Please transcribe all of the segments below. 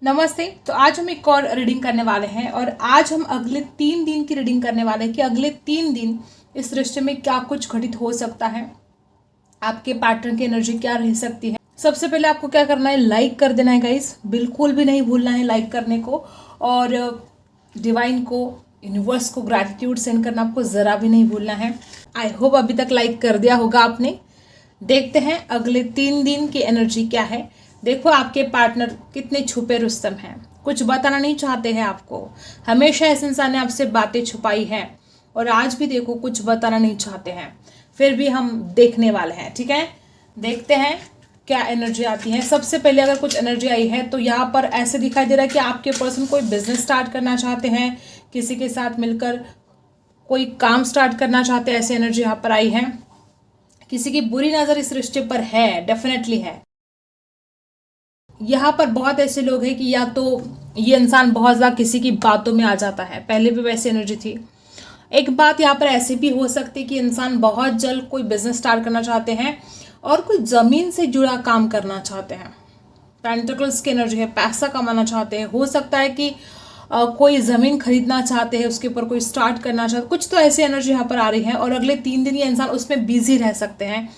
नमस्ते। तो आज हम एक और रीडिंग करने वाले हैं और आज हम अगले 3 दिन की रीडिंग करने वाले हैं कि अगले 3 दिन इस रिश्ते में क्या कुछ घटित हो सकता है, आपके पार्टनर की एनर्जी क्या रह सकती है। सबसे पहले आपको क्या करना है, लाइक कर देना है गाइस, बिल्कुल भी नहीं भूलना है लाइक करने को। और डिवाइन को, यूनिवर्स को ग्रैटिट्यूड सेंड करना आपको ज़रा भी नहीं भूलना है। आई होप अभी तक लाइक कर दिया होगा आपने। देखते हैं अगले 3 दिन की एनर्जी क्या है। देखो आपके पार्टनर कितने छुपे रुस्तम हैं, कुछ बताना नहीं चाहते हैं आपको। हमेशा इस इंसान ने आपसे बातें छुपाई हैं और आज भी देखो कुछ बताना नहीं चाहते हैं, फिर भी हम देखने वाले हैं। ठीक है, देखते हैं क्या एनर्जी आती है। सबसे पहले अगर कुछ एनर्जी आई है तो यहाँ पर ऐसे दिखाई दे रहा है कि आपके पर्सन कोई बिजनेस स्टार्ट करना चाहते हैं, किसी के साथ मिलकर कोई काम स्टार्ट करना चाहते हैं, ऐसी एनर्जी यहाँ पर आई है। किसी की बुरी नज़र इस रिश्ते पर है, डेफिनेटली है। यहाँ पर बहुत ऐसे लोग हैं कि या तो ये इंसान बहुत ज़्यादा किसी की बातों में आ जाता है, पहले भी वैसी एनर्जी थी। एक बात यहाँ पर ऐसी भी हो सकती है कि इंसान बहुत जल्द कोई बिजनेस स्टार्ट करना चाहते हैं और कोई ज़मीन से जुड़ा काम करना चाहते हैं। पेंटिकल्स की एनर्जी है, पैसा कमाना चाहते हैं। हो सकता है कि कोई ज़मीन खरीदना चाहते हैं, उसके ऊपर कोई स्टार्ट करना चाहते हैं, कुछ तो ऐसी एनर्जी यहाँ पर आ रही है। और अगले 3 दिन ये इंसान उसमें बिजी रह सकते हैं।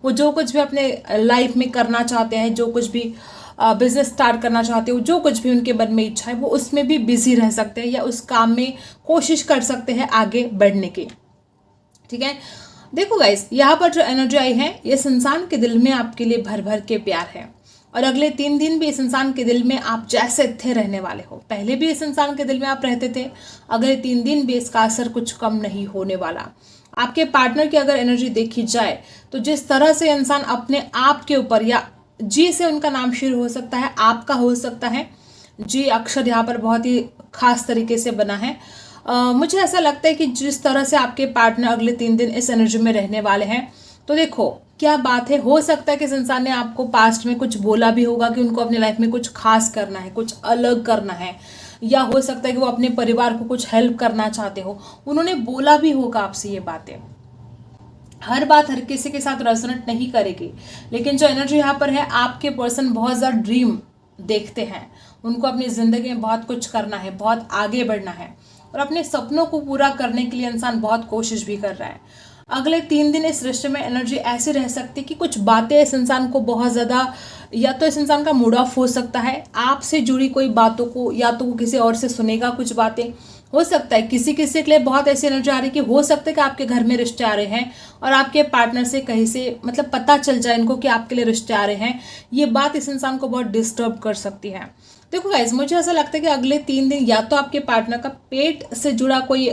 वो जो कुछ भी अपने लाइफ में करना चाहते हैं, जो कुछ भी बिजनेस स्टार्ट करना चाहते हो, जो कुछ भी उनके मन में इच्छा है, वो उसमें भी बिजी रह सकते हैं या उस काम में कोशिश कर सकते हैं आगे बढ़ने की। ठीक है, देखो गाइस, यहाँ पर जो एनर्जी आई है, इस इंसान के दिल में आपके लिए भर भर के प्यार है और अगले 3 दिन भी इस इंसान के दिल में आप जैसे थे रहने वाले हो। पहले भी इस इंसान के दिल में आप रहते थे, अगले 3 दिन भी इसका असर कुछ कम नहीं होने वाला। आपके पार्टनर की अगर एनर्जी देखी जाए तो जिस तरह से इंसान अपने आप के ऊपर, या जी से उनका नाम शुरू हो सकता है, आपका हो सकता है, जी अक्षर यहाँ पर बहुत ही खास तरीके से बना है। मुझे ऐसा लगता है कि जिस तरह से आपके पार्टनर अगले 3 दिन इस एनर्जी में रहने वाले हैं, तो देखो क्या बात है। हो सकता है कि इस इंसान ने आपको पास्ट में कुछ बोला भी होगा कि उनको अपनी लाइफ में कुछ खास करना है, कुछ अलग करना है, या हो सकता है कि वो अपने परिवार को कुछ हेल्प करना चाहते हो, उन्होंने बोला भी होगा आपसे ये बातें। हर बात हर किसी के साथ रेजोनेट नहीं करेगी, लेकिन जो एनर्जी यहाँ पर है, आपके पर्सन बहुत ज़्यादा ड्रीम देखते हैं। उनको अपनी ज़िंदगी में बहुत कुछ करना है, बहुत आगे बढ़ना है और अपने सपनों को पूरा करने के लिए इंसान बहुत कोशिश भी कर रहा है। अगले 3 दिन इस रिश्ते में एनर्जी ऐसी रह सकती है कि कुछ बातें इस इंसान को बहुत ज़्यादा, या तो इस इंसान का मूड ऑफ हो सकता है आपसे जुड़ी कोई बातों को, या तो वो किसी और से सुनेगा कुछ बातें। हो सकता है किसी किसी के लिए बहुत ऐसी एनर्जी आ रही है कि हो सकता है कि आपके घर में रिश्ते आ रहे हैं और आपके पार्टनर से कहीं से मतलब पता चल जाए इनको कि आपके लिए रिश्ते आ रहे हैं। ये बात इस इंसान को बहुत डिस्टर्ब कर सकती है। देखो गाइज, मुझे ऐसा लगता है कि अगले 3 दिन या तो आपके पार्टनर का पेट से जुड़ा कोई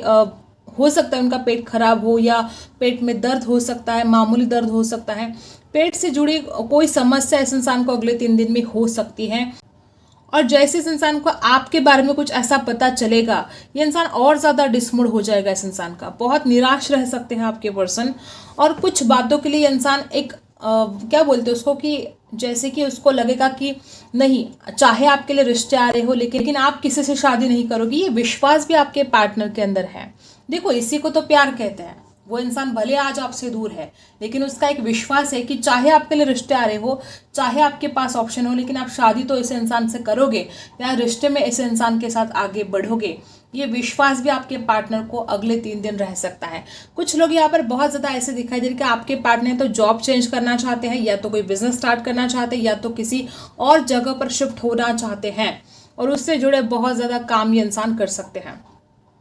हो सकता है, उनका पेट खराब हो या पेट में दर्द हो सकता है, मामूली दर्द हो सकता है, पेट से जुड़ी कोई समस्या इस इंसान को अगले 3 दिन में हो सकती है। और जैसे इस इंसान को आपके बारे में कुछ ऐसा पता चलेगा, ये इंसान और ज़्यादा डिसमूड हो जाएगा। इस इंसान का बहुत निराश रह सकते हैं आपके पर्सन, और कुछ बातों के लिए इंसान एक क्या बोलते हैं उसको, कि जैसे कि उसको लगेगा कि नहीं, चाहे आपके लिए रिश्ते आ रहे हो लेकिन आप किसी से शादी नहीं करोगे। ये विश्वास भी आपके पार्टनर के अंदर है। देखो, इसी को तो प्यार कहते हैं। वो इंसान भले आज आपसे दूर है, लेकिन उसका एक विश्वास है कि चाहे आपके लिए रिश्ते आ रहे हो, चाहे आपके पास ऑप्शन हो, लेकिन आप शादी तो इस इंसान से करोगे या रिश्ते में इस इंसान के साथ आगे बढ़ोगे। ये विश्वास भी आपके पार्टनर को अगले 3 दिन रह सकता है। कुछ लोग यहाँ पर बहुत ज़्यादा ऐसे दिखाई दे रहे हैं कि आपके पार्टनर तो जॉब चेंज करना चाहते हैं, या तो कोई बिजनेस स्टार्ट करना चाहते हैं, या तो किसी और जगह पर शिफ्ट होना चाहते हैं और उससे जुड़े बहुत ज़्यादा काम ये इंसान कर सकते हैं।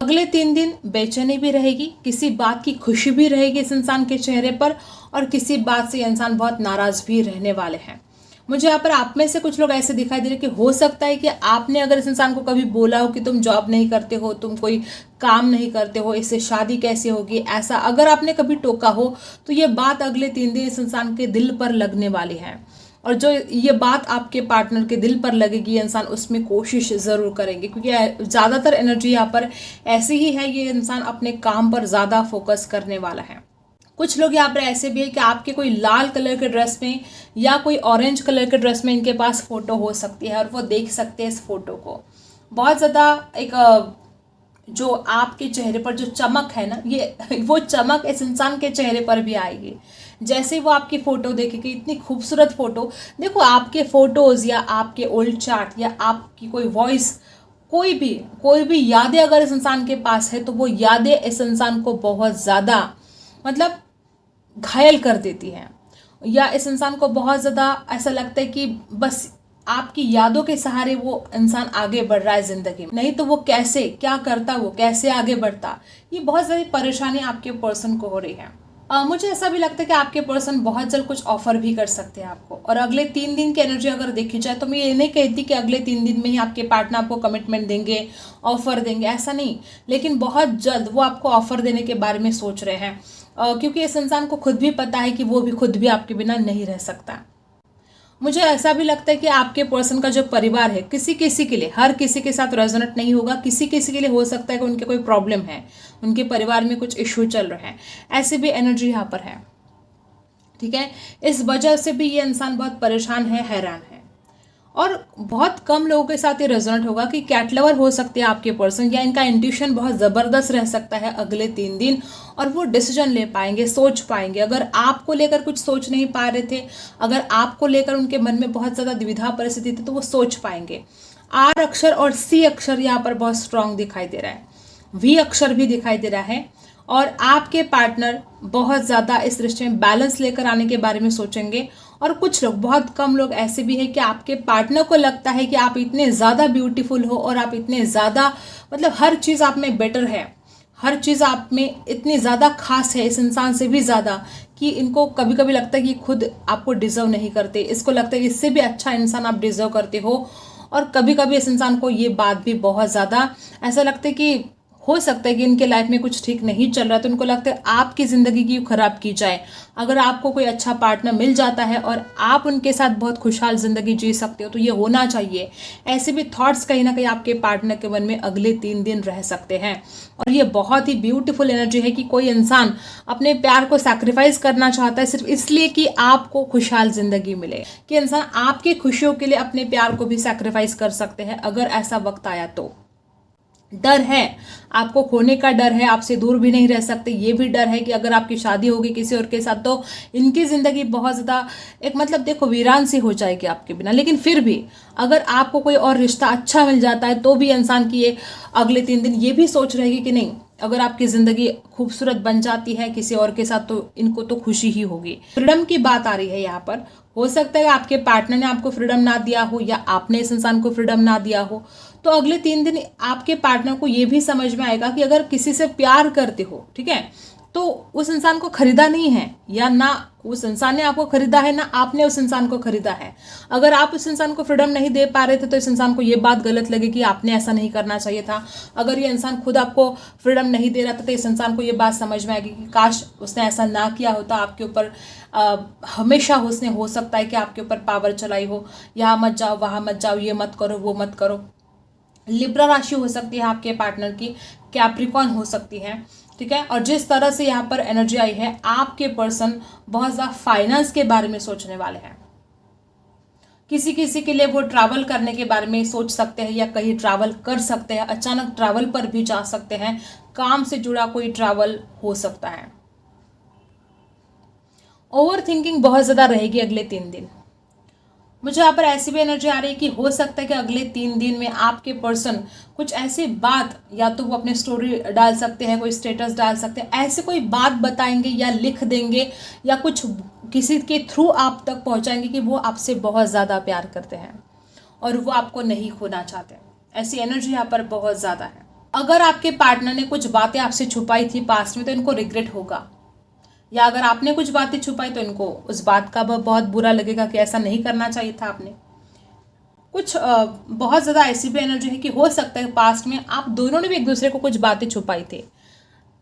अगले 3 दिन बेचैनी भी रहेगी, किसी बात की खुशी भी रहेगी इस इंसान के चेहरे पर, और किसी बात से इंसान बहुत नाराज भी रहने वाले हैं। मुझे यहाँ पर आप में से कुछ लोग ऐसे दिखाई दे रहे कि हो सकता है कि आपने अगर इस इंसान को कभी बोला हो कि तुम जॉब नहीं करते हो, तुम कोई काम नहीं करते हो, इससे शादी कैसे होगी, ऐसा अगर आपने कभी टोका हो, तो ये बात अगले 3 दिन इस इंसान के दिल पर लगने वाली है। और जो ये बात आपके पार्टनर के दिल पर लगेगी, ये इंसान उसमें कोशिश ज़रूर करेंगे, क्योंकि ज़्यादातर एनर्जी यहाँ पर ऐसी ही है। ये इंसान अपने काम पर ज़्यादा फोकस करने वाला है। कुछ लोग यहाँ पर ऐसे भी है कि आपके कोई लाल कलर के ड्रेस में या कोई ऑरेंज कलर के ड्रेस में इनके पास फ़ोटो हो सकती है और वो देख सकते हैं इस फोटो को। बहुत ज़्यादा एक जो आपके चेहरे पर जो चमक है ना, ये वो चमक इस इंसान के चेहरे पर भी आएगी। जैसे ही वो आपकी फ़ोटो देखेगी, इतनी खूबसूरत फ़ोटो, देखो आपके फ़ोटोज़ या आपके ओल्ड चार्ट या आपकी कोई वॉइस, कोई भी यादें अगर इस इंसान के पास है तो वो यादें इस इंसान को बहुत ज़्यादा मतलब घायल कर देती हैं, या इस इंसान को बहुत ज़्यादा ऐसा लगता है कि बस आपकी यादों के सहारे वो इंसान आगे बढ़ रहा है ज़िंदगी में, नहीं तो वो कैसे क्या करता, वो कैसे आगे बढ़ता। ये बहुत सारी परेशानी आपके पर्सन को हो रही है। मुझे ऐसा भी लगता है कि आपके पर्सन बहुत जल्द कुछ ऑफर भी कर सकते हैं आपको, और अगले 3 दिन की एनर्जी अगर देखी जाए तो मैं ये नहीं कहती कि अगले 3 दिन में ही आपके पार्टनर आपको कमिटमेंट देंगे, ऑफर देंगे, ऐसा नहीं, लेकिन बहुत जल्द वो आपको ऑफर देने के बारे में सोच रहे हैं, क्योंकि इस इंसान को खुद भी पता है कि वो भी खुद भी आपके बिना नहीं रह सकता। मुझे ऐसा भी लगता है कि आपके पर्सन का जो परिवार है, किसी किसी के लिए, हर किसी के साथ रेजोनेट नहीं होगा, किसी किसी के लिए हो सकता है कि उनके कोई प्रॉब्लम है, उनके परिवार में कुछ इश्यू चल रहे हैं, ऐसी भी एनर्जी यहाँ पर है। ठीक है, इस वजह से भी ये इंसान बहुत परेशान है, हैरान है, और बहुत कम लोगों के साथ ये रेजोनेट होगा कि कैट लवर हो सकते हैं आपके पर्सन, या इनका इंट्यूशन बहुत ज़बरदस्त रह सकता है अगले 3 दिन, और वो डिसीजन ले पाएंगे, सोच पाएंगे। अगर आपको लेकर कुछ सोच नहीं पा रहे थे, अगर आपको लेकर उनके मन में बहुत ज़्यादा द्विधा परिस्थिति थी, तो वो सोच पाएंगे। आर अक्षर और सी अक्षर यहाँ पर बहुत स्ट्रांग दिखाई दे रहा है, वी अक्षर भी दिखाई दे रहा है, और आपके पार्टनर बहुत ज़्यादा इस रिश्ते में बैलेंस लेकर आने के बारे में सोचेंगे। और कुछ लोग, बहुत कम लोग ऐसे भी हैं कि आपके पार्टनर को लगता है कि आप इतने ज़्यादा ब्यूटीफुल हो और आप इतने ज़्यादा मतलब हर चीज़ आप में बेटर है, हर चीज़ आप में इतनी ज़्यादा खास है, इस इंसान से भी ज़्यादा, कि इनको कभी कभी लगता है कि खुद आपको डिज़र्व नहीं करते, इसको लगता है कि इससे भी अच्छा इंसान आप डिज़र्व करते हो। और कभी कभी इस इंसान को ये बात भी बहुत ज़्यादा ऐसा लगता है कि हो सकता है कि इनके लाइफ में कुछ ठीक नहीं चल रहा, तो उनको लगता है आपकी ज़िंदगी क्यों खराब की जाए। अगर आपको कोई अच्छा पार्टनर मिल जाता है और आप उनके साथ बहुत खुशहाल ज़िंदगी जी सकते हो तो ये होना चाहिए। ऐसे भी थॉट्स कहीं ना कहीं आपके पार्टनर के मन में अगले 3 दिन रह सकते हैं। और ये बहुत ही ब्यूटीफुल एनर्जी है कि कोई इंसान अपने प्यार को सैक्रिफाइस करना चाहता है सिर्फ इसलिए कि आपको खुशहाल ज़िंदगी मिले, कि इंसान आपकी खुशियों के लिए अपने प्यार को भी सैक्रिफाइस कर सकते हैं अगर ऐसा वक्त आया तो। डर है, आपको खोने का डर है, आपसे दूर भी नहीं रह सकते, ये भी डर है कि अगर आपकी शादी होगी किसी और के साथ तो इनकी ज़िंदगी बहुत ज़्यादा एक मतलब देखो वीरान सी हो जाएगी आपके बिना। लेकिन फिर भी अगर आपको कोई और रिश्ता अच्छा मिल जाता है तो भी इंसान की ये अगले 3 दिन ये भी सोच रहेगी कि नहीं, अगर आपकी ज़िंदगी खूबसूरत बन जाती है किसी और के साथ तो इनको तो खुशी ही होगी। फ्रीडम की बात आ रही है यहाँ पर। हो सकता है आपके पार्टनर ने आपको फ्रीडम ना दिया हो या आपने इस इंसान को फ्रीडम ना दिया हो, तो अगले 3 दिन आपके पार्टनर को ये भी समझ में आएगा कि अगर किसी से प्यार करते हो, ठीक है, तो उस इंसान को खरीदा नहीं है, या ना उस इंसान ने आपको खरीदा है ना आपने उस इंसान को खरीदा है। अगर आप उस इंसान को फ्रीडम नहीं दे पा रहे थे तो इस इंसान को ये बात गलत लगे कि आपने ऐसा नहीं करना चाहिए था। अगर ये इंसान खुद आपको फ्रीडम नहीं दे रहा था तो इस इंसान को ये बात समझ में आएगी कि काश उसने ऐसा ना किया होता, आपके ऊपर हमेशा उसने हो सकता है कि आपके ऊपर पावर चलाई हो, यहाँ मत जाओ वहाँ मत जाओ, ये मत करो वो मत करो। लिब्रा राशि हो सकती है आपके पार्टनर की, कैप्रिकॉन हो सकती है, ठीक है। और जिस तरह से यहाँ पर एनर्जी आई है, आपके पर्सन बहुत ज़्यादा फाइनेंस के बारे में सोचने वाले हैं। किसी किसी के लिए वो ट्रैवल करने के बारे में सोच सकते हैं या कहीं ट्रैवल कर सकते हैं, अचानक ट्रैवल पर भी जा सकते हैं, काम से जुड़ा कोई ट्रैवल हो सकता है। ओवर थिंकिंग बहुत ज़्यादा रहेगी अगले 3 दिन। मुझे यहाँ पर ऐसी भी एनर्जी आ रही है कि हो सकता है कि अगले 3 दिन में आपके पर्सन कुछ ऐसी बात, या तो वो अपने स्टोरी डाल सकते हैं, कोई स्टेटस डाल सकते हैं, ऐसे कोई बात बताएंगे या लिख देंगे या कुछ किसी के थ्रू आप तक पहुँचाएंगे कि वो आपसे बहुत ज़्यादा प्यार करते हैं और वो आपको नहीं खोना चाहते। ऐसी एनर्जी यहाँ पर बहुत ज़्यादा है। अगर आपके पार्टनर ने कुछ बातें आपसे छुपाई थी पास्ट में तो इनको रिग्रेट होगा, या अगर आपने कुछ बातें छुपाई तो इनको उस बात का बहुत बुरा लगेगा कि ऐसा नहीं करना चाहिए था आपने। कुछ बहुत ज़्यादा ऐसी भी एनर्जी है कि हो सकता है पास्ट में आप दोनों ने भी एक दूसरे को कुछ बातें छुपाई थी।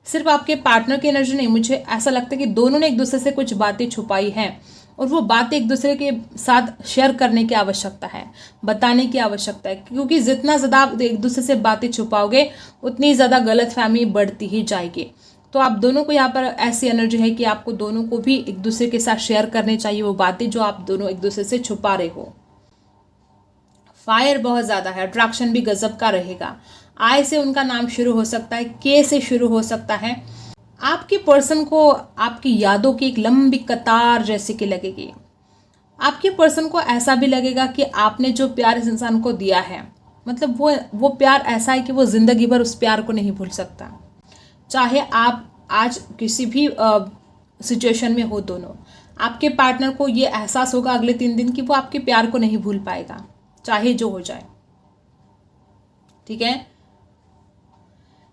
सिर्फ आपके पार्टनर की एनर्जी नहीं, मुझे ऐसा लगता है कि दोनों ने एक दूसरे से कुछ बातें छुपाई हैं और वो बातें एक दूसरे के साथ शेयर करने की आवश्यकता है, बताने की आवश्यकता है, क्योंकि जितना ज़्यादा आप एक दूसरे से बातें छुपाओगे उतनी ज़्यादा गलतफहमी बढ़ती ही जाएगी। तो आप दोनों को यहाँ पर ऐसी एनर्जी है कि आपको दोनों को भी एक दूसरे के साथ शेयर करने चाहिए वो बातें जो आप दोनों एक दूसरे से छुपा रहे हो। फायर बहुत ज़्यादा है, अट्रैक्शन भी गजब का रहेगा। आय से उनका नाम शुरू हो सकता है, के से शुरू हो सकता है। आपके पर्सन को आपकी यादों की एक लंबी कतार जैसे कि लगेगी। आपके पर्सन को ऐसा भी लगेगा कि आपने जो प्यार इस इंसान को दिया है, मतलब वो प्यार ऐसा है कि वो ज़िंदगी भर उस प्यार को नहीं भूल सकता। चाहे आप आज किसी भी सिचुएशन में हो, दोनों आपके पार्टनर को ये एहसास होगा अगले 3 दिन कि वो आपके प्यार को नहीं भूल पाएगा, चाहे जो हो जाए। ठीक है,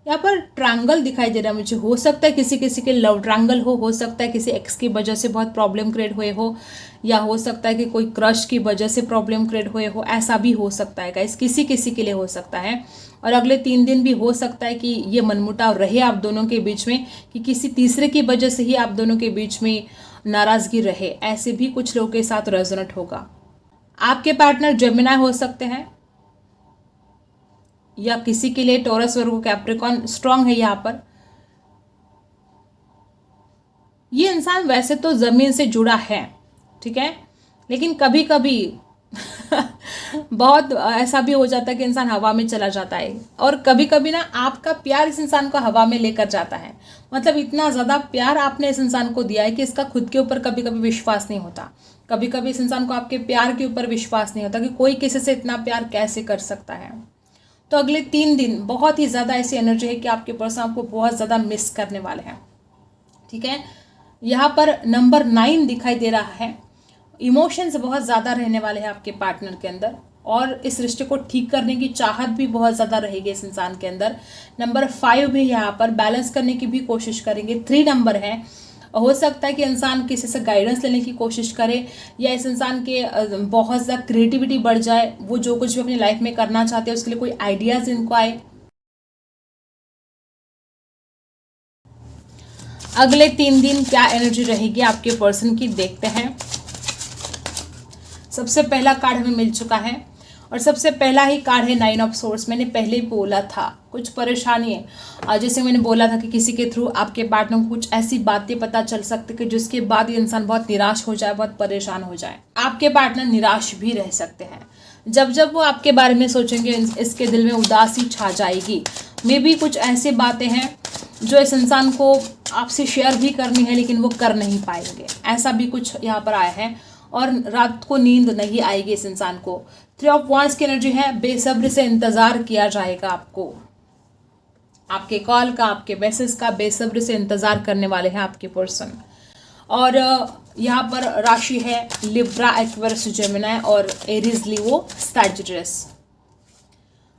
यहाँ पर ट्रायंगल दिखाई दे रहा है मुझे। हो सकता है किसी किसी के लव ट्रायंगल हो सकता है किसी एक्स की वजह से बहुत प्रॉब्लम क्रिएट हुए हो, या हो सकता है कि कोई क्रश की वजह से प्रॉब्लम क्रिएट हुए हो, ऐसा भी हो सकता है गाइस, किसी किसी के लिए हो सकता है। और अगले 3 दिन भी हो सकता है कि ये मनमुटाव रहे आप दोनों के बीच में, कि किसी तीसरे की वजह से ही आप दोनों के बीच में नाराज़गी रहे, ऐसे भी कुछ लोगों के साथ रेजोनेट होगा। आपके पार्टनर जेमिनी हो सकते हैं, या किसी के लिए टॉरस वर्गो कैप्रिकॉर्न स्ट्रांग है यहाँ पर। ये इंसान वैसे तो जमीन से जुड़ा है, ठीक है, लेकिन कभी कभी बहुत ऐसा भी हो जाता है कि इंसान हवा में चला जाता है, और कभी कभी ना आपका प्यार इस इंसान को हवा में लेकर जाता है। मतलब इतना ज़्यादा प्यार आपने इस इंसान को दिया है कि इसका खुद के ऊपर कभी कभी विश्वास नहीं होता। कभी कभी इस इंसान को आपके प्यार के ऊपर विश्वास नहीं होता कि कोई किसी से इतना प्यार कैसे कर सकता है। तो अगले 3 दिन बहुत ही ज़्यादा ऐसी एनर्जी है कि आपके पर्सन आपको बहुत ज़्यादा मिस करने वाले हैं। ठीक है, यहाँ पर नंबर 9 दिखाई दे रहा है। इमोशंस बहुत ज़्यादा रहने वाले हैं आपके पार्टनर के अंदर, और इस रिश्ते को ठीक करने की चाहत भी बहुत ज़्यादा रहेगी इस इंसान के अंदर। नंबर 5 भी यहाँ पर बैलेंस करने की भी कोशिश करेंगे। 3 नंबर है, हो सकता है कि इंसान किसी से गाइडेंस लेने की कोशिश करे, या इस इंसान के बहुत ज़्यादा क्रिएटिविटी बढ़ जाए, वो जो कुछ भी अपनी लाइफ में करना चाहते हैं उसके लिए कोई आइडियाज़ इनको आए। अगले 3 दिन क्या एनर्जी रहेगी आपके पर्सन की, देखते हैं। सबसे पहला कार्ड हमें मिल चुका है, और सबसे पहला ही कार्ड है 9 ऑफ सोर्स। मैंने पहले ही बोला था कुछ परेशानी है, जैसे मैंने बोला था कि किसी के थ्रू आपके पार्टनर को कुछ ऐसी बातें पता चल सकती कि जिसके बाद ये इंसान बहुत निराश हो जाए, बहुत परेशान हो जाए। आपके पार्टनर निराश भी रह सकते हैं। जब जब वो आपके बारे में सोचेंगे इसके दिल में उदासी छा जाएगी। मे भी कुछ ऐसी बातें हैं जो इस इंसान को आपसे शेयर भी करनी है लेकिन वो कर नहीं पाएंगे, ऐसा भी कुछ यहाँ पर आया है। और रात को नींद नहीं आएगी इस इंसान को। 3 ऑफ वांड्स की एनर्जी है, बेसब्री से इंतज़ार किया जाएगा आपको, आपके कॉल का, आपके मैसेज का बेसब्री से इंतज़ार करने वाले हैं आपके पर्सन। और यहाँ पर राशि है लिब्रा, एक्वेरियस, जेमिनी और एरीज, लियो, सैजिटेरियस।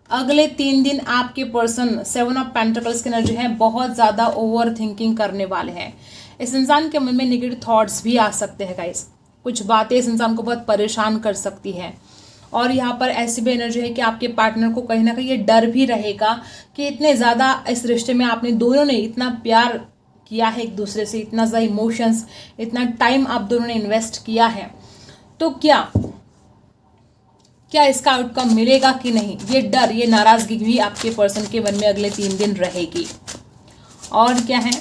अगले 3 दिन आपके पर्सन 7 ऑफ पेंटिकल्स की एनर्जी है, बहुत ज़्यादा ओवर थिंकिंग करने वाले हैं। इस इंसान के मन में नेगेटिव थॉट्स भी आ सकते हैं गाइस, कुछ बातें इस इंसान को बहुत परेशान कर सकती हैं। और यहाँ पर ऐसी भी एनर्जी है कि आपके पार्टनर को कहीं ना कहीं ये डर भी रहेगा कि इतने ज़्यादा इस रिश्ते में आपने दोनों ने इतना प्यार किया है एक दूसरे से, इतना ज़्यादा इमोशंस, इतना टाइम आप दोनों ने इन्वेस्ट किया है, तो क्या इसका आउटकम मिलेगा कि नहीं, ये डर, ये नाराज़गी भी आपके पर्सन के मन में अगले 3 दिन रहेगी। और क्या है,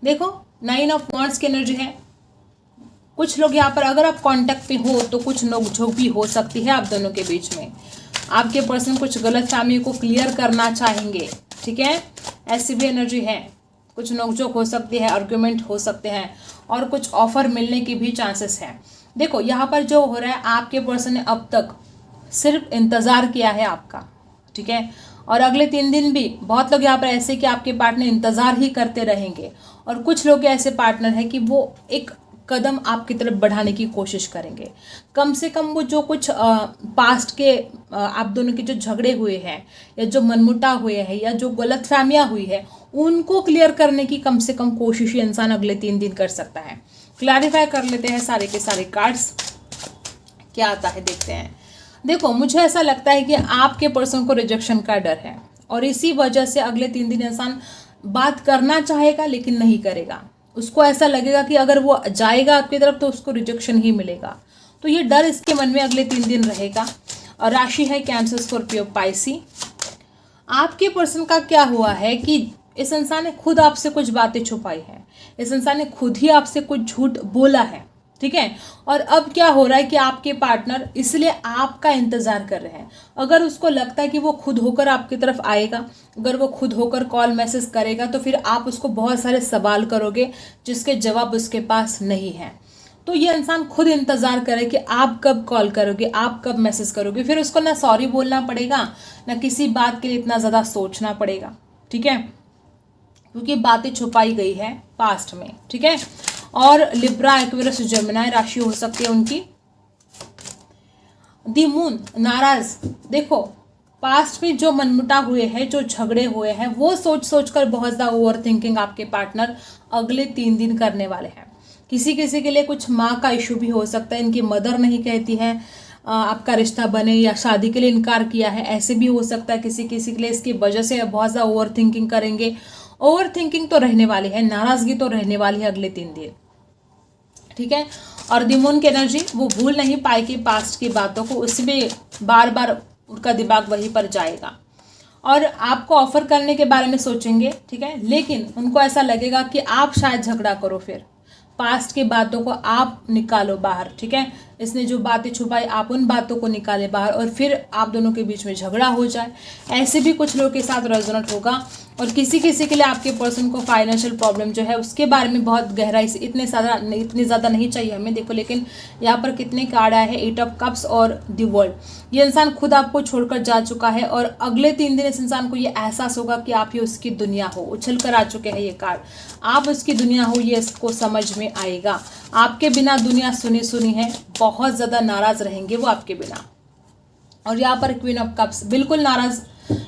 देखो 9 ऑफ वांड्स की एनर्जी है। कुछ लोग यहाँ पर अगर आप कांटेक्ट पे हो तो कुछ नोकझोंक भी हो सकती है आप दोनों के बीच में। आपके पर्सन कुछ गलतफहमी को क्लियर करना चाहेंगे, ठीक है, ऐसी भी एनर्जी है। कुछ नोकझोंक हो सकती है, आर्गुमेंट हो सकते हैं, और कुछ ऑफर मिलने की भी चांसेस हैं। देखो यहाँ पर जो हो रहा है, आपके पर्सन ने अब तक सिर्फ इंतज़ार किया है आपका, ठीक है, और अगले 3 दिन भी बहुत लोग यहाँ पर ऐसे कि आपके पार्टनर इंतज़ार ही करते रहेंगे, और कुछ लोग ऐसे पार्टनर हैं कि वो एक कदम आपकी तरफ बढ़ाने की कोशिश करेंगे। कम से कम वो जो कुछ पास्ट के आप दोनों के जो झगड़े हुए हैं, या जो मनमुटाव हुए हैं, या जो गलतफहमियां हुई है, उनको क्लियर करने की कम से कम कोशिश ये इंसान अगले 3 दिन कर सकता है। क्लैरिफाई कर लेते हैं सारे के सारे कार्ड्स, क्या आता है देखते हैं। देखो मुझे ऐसा लगता है कि आपके पर्सन को रिजेक्शन का डर है, और इसी वजह से अगले 3 दिन इंसान बात करना चाहेगा लेकिन नहीं करेगा। उसको ऐसा लगेगा कि अगर वो जाएगा आपकी तरफ तो उसको रिजेक्शन ही मिलेगा, तो ये डर इसके मन में अगले 3 दिन रहेगा। और राशि है कैंसर, स्कॉर्पियो, पाइसी। आपके पर्सन का क्या हुआ है कि इस इंसान ने खुद आपसे कुछ बातें छुपाई है, इस इंसान ने खुद ही आपसे कुछ झूठ बोला है, ठीक है। और अब क्या हो रहा है कि आपके पार्टनर इसलिए आपका इंतजार कर रहे हैं। अगर उसको लगता है कि वो खुद होकर आपकी तरफ आएगा, अगर वो खुद होकर कॉल मैसेज करेगा, तो फिर आप उसको बहुत सारे सवाल करोगे जिसके जवाब उसके पास नहीं है। तो ये इंसान खुद इंतजार करे कि आप कब कॉल करोगे, आप कब मैसेज करोगे। फिर उसको ना सॉरी बोलना पड़ेगा, ना किसी बात के लिए इतना ज़्यादा सोचना पड़ेगा, ठीक है, क्योंकि बातें छुपाई गई है पास्ट में, ठीक है। और लिब्रा, एक्वेरियस, जेमिनी राशि हो सकती है उनकी। दी मून, नाराज। देखो पास्ट में जो मनमुटाव हुए हैं, जो झगड़े हुए हैं, वो सोच सोच कर बहुत ज़्यादा ओवर थिंकिंग आपके पार्टनर अगले 3 दिन करने वाले हैं। किसी किसी के लिए कुछ माँ का इशू भी हो सकता है, इनकी मदर नहीं कहती है आपका रिश्ता बने, या शादी के लिए इनकार किया है, ऐसे भी हो सकता है किसी किसी के लिए। इसकी वजह से बहुत ज़्यादा ओवर थिंकिंग करेंगे। ओवर थिंकिंग तो रहने वाली है, नाराज़गी तो रहने वाली है अगले 3 दिन, ठीक है। और दी मून की एनर्जी, वो भूल नहीं पाएगी पास्ट की बातों को, उसमें बार बार उनका दिमाग वहीं पर जाएगा और आपको ऑफर करने के बारे में सोचेंगे, ठीक है। लेकिन उनको ऐसा लगेगा कि आप शायद झगड़ा करो, फिर पास्ट की बातों को आप निकालो बाहर, ठीक है। इसने जो बातें छुपाई, आप उन बातों को निकाले बाहर और फिर आप दोनों के बीच में झगड़ा हो जाए। ऐसे भी कुछ लोगों के साथ रेजोनेट होगा। और किसी किसी के लिए आपके पर्सन को फाइनेंशियल प्रॉब्लम जो है उसके बारे में बहुत गहराई से, इतनी ज़्यादा नहीं चाहिए हमें, देखो। लेकिन यहाँ पर कितने कार्ड आए हैं, 8 ऑफ कप्स और द वर्ल्ड। ये इंसान खुद आपको छोड़कर जा चुका है और अगले 3 दिन इस इंसान को ये एहसास होगा कि आप ही उसकी दुनिया हो। उछल कर आ चुके हैं ये कार्ड, आप उसकी दुनिया हो, ये इसको समझ में आएगा। आपके बिना दुनिया सुनी सुनी है, बहुत ज़्यादा नाराज़ रहेंगे वो आपके बिना। और यहाँ पर क्वीन ऑफ कप्स, बिल्कुल नाराज़।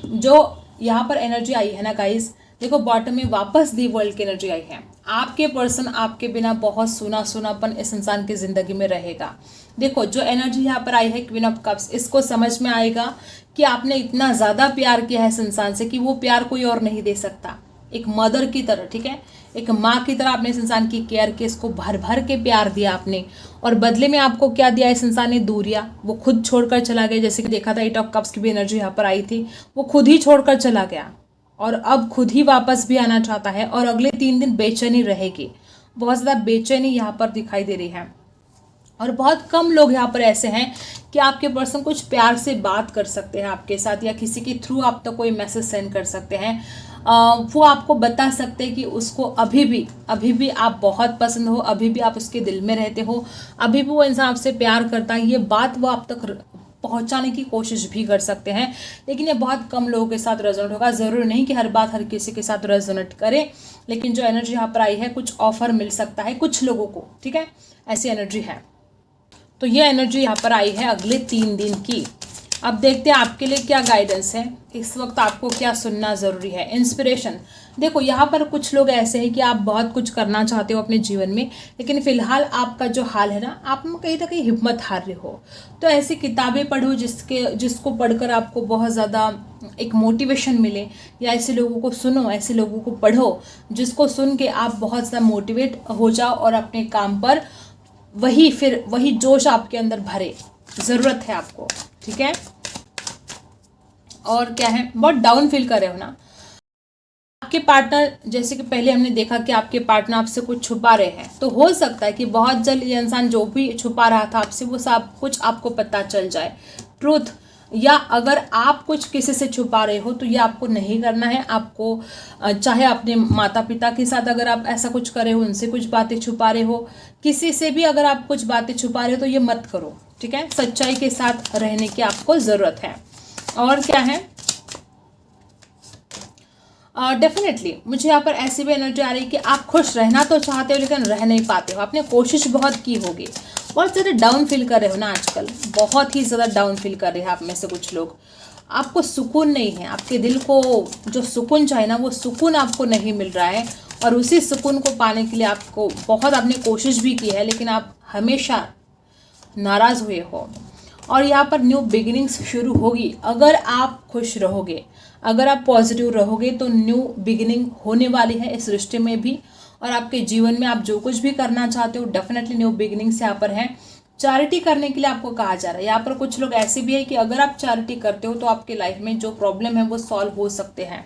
जो यहाँ पर एनर्जी आई है ना गाइस, देखो बॉटम में वापस दी वर्ल्ड की एनर्जी आई है। आपके पर्सन आपके बिना बहुत सूना सूनापन इस इंसान की ज़िंदगी में रहेगा। देखो जो एनर्जी यहाँ पर आई है क्वीन ऑफ कप्स, इसको समझ में आएगा कि आपने इतना ज़्यादा प्यार किया है इस इंसान से कि वो प्यार कोई और नहीं दे सकता। एक मदर की तरह, ठीक है, एक माँ की तरह आपने इस इंसान की केयर की, इसको भर भर के प्यार दिया आपने। और बदले में आपको क्या दिया इस इंसान ने? दूरियां। वो खुद छोड़कर चला गया, जैसे कि देखा था 8 ऑफ कप्स की भी एनर्जी यहाँ पर आई थी। वो खुद ही छोड़कर चला गया और अब खुद ही वापस भी आना चाहता है। और अगले 3 दिन बेचैनी रहेगी, बहुत ज़्यादा बेचैनी यहाँ पर दिखाई दे रही है। और बहुत कम लोग यहाँ पर ऐसे हैं कि आपके पर्सन कुछ प्यार से बात कर सकते हैं आपके साथ, या किसी के थ्रू आप तक कोई मैसेज सेंड कर सकते हैं। वो आपको बता सकते हैं कि उसको अभी भी आप बहुत पसंद हो, अभी भी आप उसके दिल में रहते हो, अभी भी वो इंसान आपसे प्यार करता है। ये बात वो आप तक पहुंचाने की कोशिश भी कर सकते हैं। लेकिन ये बहुत कम लोगों के साथ रेजोनेट होगा। ज़रूरी नहीं कि हर बात हर किसी के साथ रेजोनेट करे, लेकिन जो एनर्जी यहाँ पर आई है, कुछ ऑफर मिल सकता है कुछ लोगों को, ठीक है, ऐसी एनर्जी है। तो ये एनर्जी यहाँ पर आई है अगले 3 दिन की। अब देखते हैं आपके लिए क्या गाइडेंस है, इस वक्त आपको क्या सुनना ज़रूरी है। इंस्पिरेशन, देखो यहाँ पर कुछ लोग ऐसे हैं कि आप बहुत कुछ करना चाहते हो अपने जीवन में, लेकिन फ़िलहाल आपका जो हाल है ना, आप कहीं ना कहीं हिम्मत हार रहे हो। तो ऐसी किताबें पढ़ो जिसको पढ़कर आपको बहुत ज़्यादा एक मोटिवेशन मिले, या ऐसे लोगों को सुनो, ऐसे लोगों को पढ़ो जिसको सुन के आप बहुत ज़्यादा मोटिवेट हो जाओ और अपने काम पर वही जोश आपके अंदर भरे। ज़रूरत है आपको, ठीक है। और क्या है, बहुत डाउन फील कर रहे हो ना आपके पार्टनर, जैसे कि पहले हमने देखा कि आपके पार्टनर आपसे कुछ छुपा रहे हैं। तो हो सकता है कि बहुत जल्द ये इंसान जो भी छुपा रहा था आपसे, वो सब कुछ आपको पता चल जाए, ट्रूथ। या अगर आप कुछ किसी से छुपा रहे हो तो ये आपको नहीं करना है। आपको चाहे अपने माता पिता के साथ अगर आप ऐसा कुछ कर रहे हो, उनसे कुछ बातें छुपा रहे हो, किसी से भी अगर आप कुछ बातें छुपा रहे हो, तो ये मत करो, ठीक है। सच्चाई के साथ रहने की आपको ज़रूरत है। और क्या है, डेफिनेटली मुझे यहाँ पर ऐसी भी एनर्जी आ रही है कि आप खुश रहना तो चाहते हो लेकिन रह नहीं पाते हो। आपने कोशिश बहुत की होगी, बहुत ज़्यादा डाउन फील कर रहे हो ना आजकल, बहुत ही ज़्यादा डाउन फील कर रहे हैं आप में से कुछ लोग। आपको सुकून नहीं है, आपके दिल को जो सुकून चाहिए ना, वो सुकून आपको नहीं मिल रहा है। और उसी सुकून को पाने के लिए आपको बहुत आपने कोशिश भी की है, लेकिन आप हमेशा नाराज़ हुए हो। और यहाँ पर न्यू बिगिनिंग्स शुरू होगी अगर आप खुश रहोगे, अगर आप पॉजिटिव रहोगे, तो न्यू बिगिनिंग होने वाली है इस रिश्ते में भी। और आपके जीवन में आप जो कुछ भी करना चाहते हो, डेफिनेटली न्यू बिगिनिंग्स यहाँ पर है। चैरिटी करने के लिए आपको कहा जा रहा है। यहाँ पर कुछ लोग ऐसे भी है कि अगर आप चैरिटी करते हो तो आपके लाइफ में जो प्रॉब्लम है वो सॉल्व हो सकते हैं।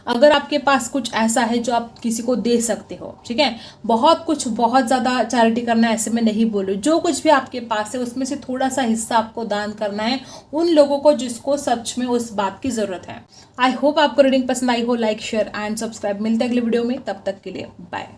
अगर आपके पास कुछ ऐसा है जो आप किसी को दे सकते हो, ठीक है, बहुत कुछ बहुत ज़्यादा चैरिटी करना है ऐसे में नहीं बोल रही, जो कुछ भी आपके पास है उसमें से थोड़ा सा हिस्सा आपको दान करना है उन लोगों को जिसको सच में उस बात की ज़रूरत है। आई होप आपको रीडिंग पसंद आई हो। Like share and subscribe. मिलते हैं अगले वीडियो में, तब तक के लिए बाय।